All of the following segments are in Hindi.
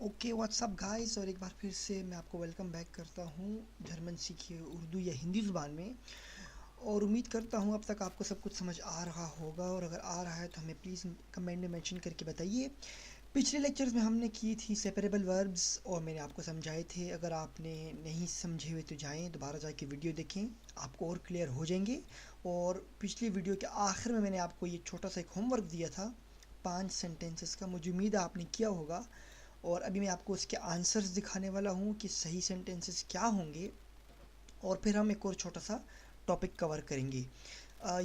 ओके व्हाट्सअप गाइस, और एक बार फिर से मैं आपको वेलकम बैक करता हूँ जर्मन सीखिए उर्दू या हिंदी ज़ुबान में। और उम्मीद करता हूँ अब तक आपको सब कुछ समझ आ रहा होगा, और अगर आ रहा है तो हमें प्लीज़ कमेंट में मेंशन करके बताइए। पिछले लेक्चर्स में हमने की थी सेपरेबल वर्ब्स और मैंने आपको समझाए थे। अगर आपने नहीं समझे हुए तो जाएँ दोबारा जाके वीडियो देखें, आपको और क्लियर हो जाएंगे। और पिछली वीडियो के आखिर में मैंने आपको ये छोटा सा एक होमवर्क दिया था 5 सेंटेंसेस का, मुझे उम्मीद है आपने किया होगा। और अभी मैं आपको इसके आंसर्स दिखाने वाला हूँ कि सही सेंटेंसेस क्या होंगे, और फिर हम एक और छोटा सा टॉपिक कवर करेंगे।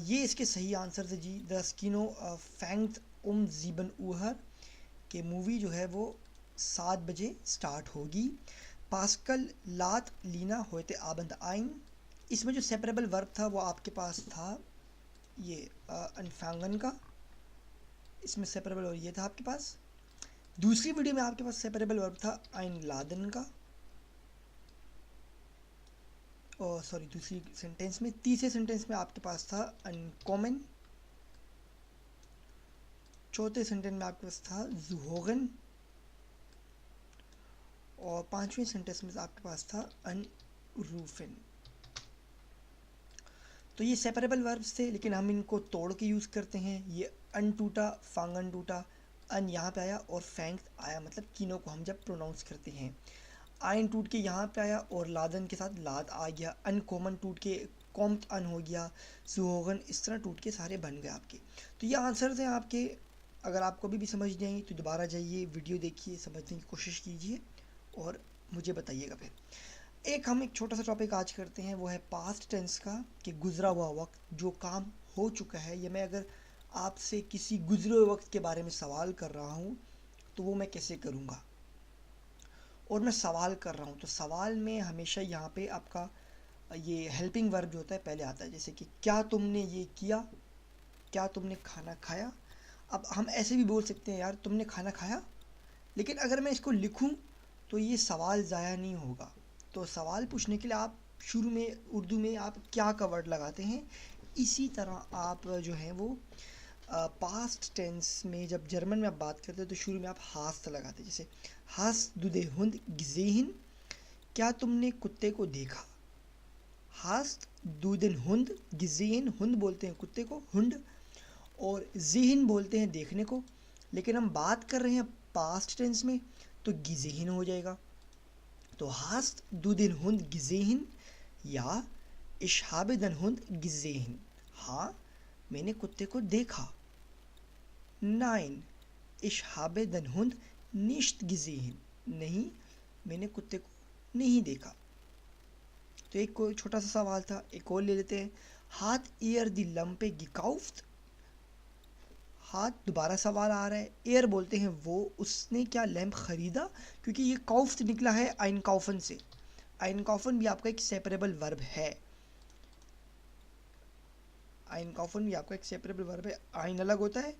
ये इसके सही आंसर है जी। द स्किनो फैंग्ड ज़ीबन ऊहर के मूवी जो है वो 7 बजे स्टार्ट होगी। पास्कल लात लीना होते आबंद आइन। इसमें जो सेपरेबल वर्ब था वो आपके पास था ये अनफांगन का, इसमें सेपरेबल और ये था आपके पास। दूसरी वीडियो में आपके पास सेपरेबल वर्ब था आइन लादन का, और सॉरी दूसरी सेंटेंस में। तीसरे सेंटेंस में आपके पास था अनकॉमन। चौथे सेंटेंस में आपके पास था जुहोगन, और पांचवें सेंटेंस में आपके पास था अनरूफन। तो ये सेपरेबल वर्ब्स थे, लेकिन हम इनको तोड़ के यूज़ करते हैं। ये अन टूटा, फांगन टूटा, अन यहाँ पे आया और फैंग आया, मतलब तीनों को हम जब प्रोनाउंस करते हैं। आइन टूट के यहाँ पे आया और लादन के साथ लाद आ गया। अनकॉमन टूट के कॉम्ट अन हो गया। सुहोगन इस तरह टूट के सारे बन गए आपके। तो ये आंसर्स हैं आपके। अगर आपको अभी भी समझ नहीं आई तो दोबारा जाइए, वीडियो देखिए, समझने की कोशिश कीजिए और मुझे बताइएगा फिर। हम एक छोटा सा टॉपिक आज करते हैं, वो है पास्ट टेंस का, कि गुजरा हुआ वक्त, जो काम हो चुका है। या मैं अगर आपसे किसी गुजरे हुए वक्त के बारे में सवाल कर रहा हूँ तो वो मैं कैसे करूँगा, और मैं सवाल कर रहा हूँ तो सवाल में हमेशा यहाँ पे आपका ये हेल्पिंग वर्ब जो होता है पहले आता है। जैसे कि क्या तुमने ये किया, क्या तुमने खाना खाया। अब हम ऐसे भी बोल सकते हैं, यार तुमने खाना खाया, लेकिन अगर मैं इसको लिखूं तो ये सवाल ज़ाया नहीं होगा। तो सवाल पूछने के लिए आप शुरू में उर्दू में आप क्या का वर्ड लगाते हैं, इसी तरह आप जो है वो पास्ट टेंस में जब जर्मन में आप बात करते हैं तो शुरू में आप हास्ट लगाते हैं। जैसे हास दुदे हुंद गिजेहिन, क्या तुमने कुत्ते को देखा। हास्ट दुदिन हुंद गिजेहिन, हुंद बोलते हैं कुत्ते को, हुंड, और ज़ेहिन बोलते हैं देखने को। लेकिन हम बात कर रहे हैं पास्ट टेंस में, तो गिजेहिन हो जाएगा। तो हास्ट दुदिन हुंद गिजेहिन या इशहाबेदन हुंद गिजेहिन। हाँ, मैंने कुत्ते को देखा। नाइन इशहाबेदन हुंद निश्त गिजेहिन, नहीं, मैंने कुत्ते को नहीं देखा। तो एक कोई छोटा सा सवाल था, एक और ले लेते हैं। हाथ ईयर दी लंपे गिकाउफ्ट। हाथ दोबारा सवाल आ रहा है। एयर बोलते हैं वो, उसने क्या लैंप खरीदा, क्योंकि ये काउफ्ट निकला है आइन काउफन से। आइन काउफन भी आपका एक सेपरेबल वर्ब है। आइन काउफन भी आपका एक सेपरेबल वर्ब है। आइन अलग होता है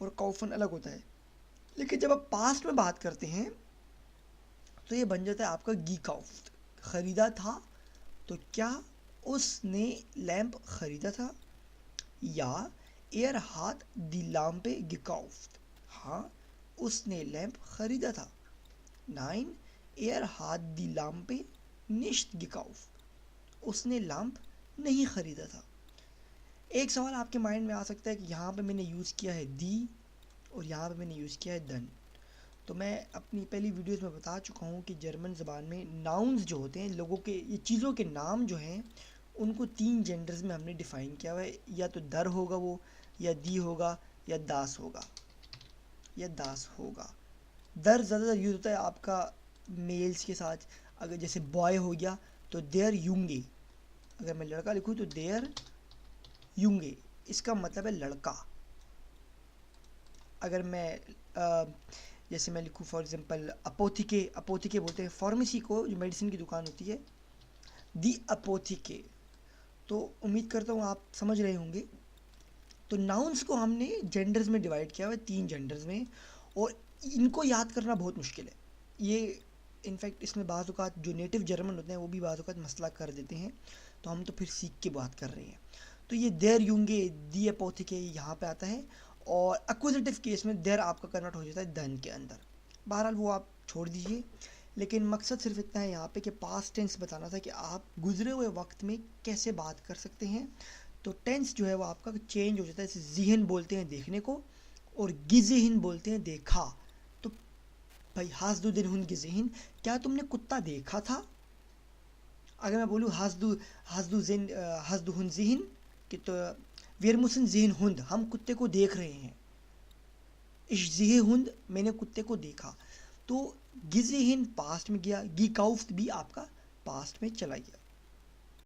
और काउफन अलग होता है। लेकिन जब आप पास्ट में बात करते हैं तो ये बन जाता है आपका गी काउफ्ट। खरीदा था, तो क्या उसने लैंप खरीदा था, या एयर हाथ दी लैंपे gekauft, हाँ, उसने लैंप खरीदा था। नाइन एयर हाथ दी लैंपे nicht gekauft, उसने लैंप नहीं खरीदा था। एक सवाल आपके माइंड में आ सकता है कि यहाँ पे मैंने यूज़ किया है दी और यहाँ पे मैंने यूज़ किया है दन। तो मैं अपनी पहली वीडियोस में बता चुका हूँ कि जर्मन ज़बान में नाउन्स जो होते हैं, लोगों के, ये चीज़ों के नाम जो हैं, उनको 3 जेंडर्स में हमने डिफ़ाइन किया हुआ है। या तो दर होगा वो, या दी होगा, या दास होगा, या दास होगा। दर ज़्यादातर यूज़ होता है आपका मेल्स के साथ। अगर जैसे बॉय हो गया तो देयर यूंगे, अगर मैं लड़का लिखूँ तो देयर यूंगे, इसका मतलब है लड़का। अगर मैं जैसे मैं लिखूँ फॉर एग्जांपल अपोथिके, अपोथिके बोलते हैं फार्मेसी को, जो मेडिसिन की दुकान होती है, दी अपोथिके। तो उम्मीद करता हूँ आप समझ रहे होंगे। तो नाउन्स को हमने जेंडर्स में डिवाइड किया हुआ है, 3 जेंडर्स में, और इनको याद करना बहुत मुश्किल है। ये इनफैक्ट इसमें बाज़ औक़ात जो नेटिव जर्मन होते हैं वो भी बाज़ औक़ात मसला कर देते हैं, तो हम तो फिर सीख के बात कर रहे हैं। तो ये देर यूंगे, दी अपोथिके यहाँ पे आता है, और एक्विजिटिव केस में देर आपका कन्वर्ट हो जाता है दन के अंदर। बहरहाल वो आप छोड़ दीजिए, लेकिन मकसद सिर्फ इतना है यहाँ पे कि पास्ट टेंस बताना था कि आप गुजरे हुए वक्त में कैसे बात कर सकते हैं। तो टेंस जो है वो आपका चेंज हो जाता है, जैसे ज़िहन बोलते हैं देखने को और गिज़िहिन बोलते हैं देखा। तो भाई हासदु दिन हुन गिज़िहिन, क्या तुमने कुत्ता देखा था? अगर मैं बोलूँ हासदु हुन ज़िहिन कि तो वीर मुसन ज़िहिन हुंद, हम कुत्ते को देख रहे हैं। इश ज़िहे हुंद, मैंने कुत्ते को देखा। तो गिज़िहिन पास्ट में गया, गी काउफ्त भी आपका पास्ट में चला गया।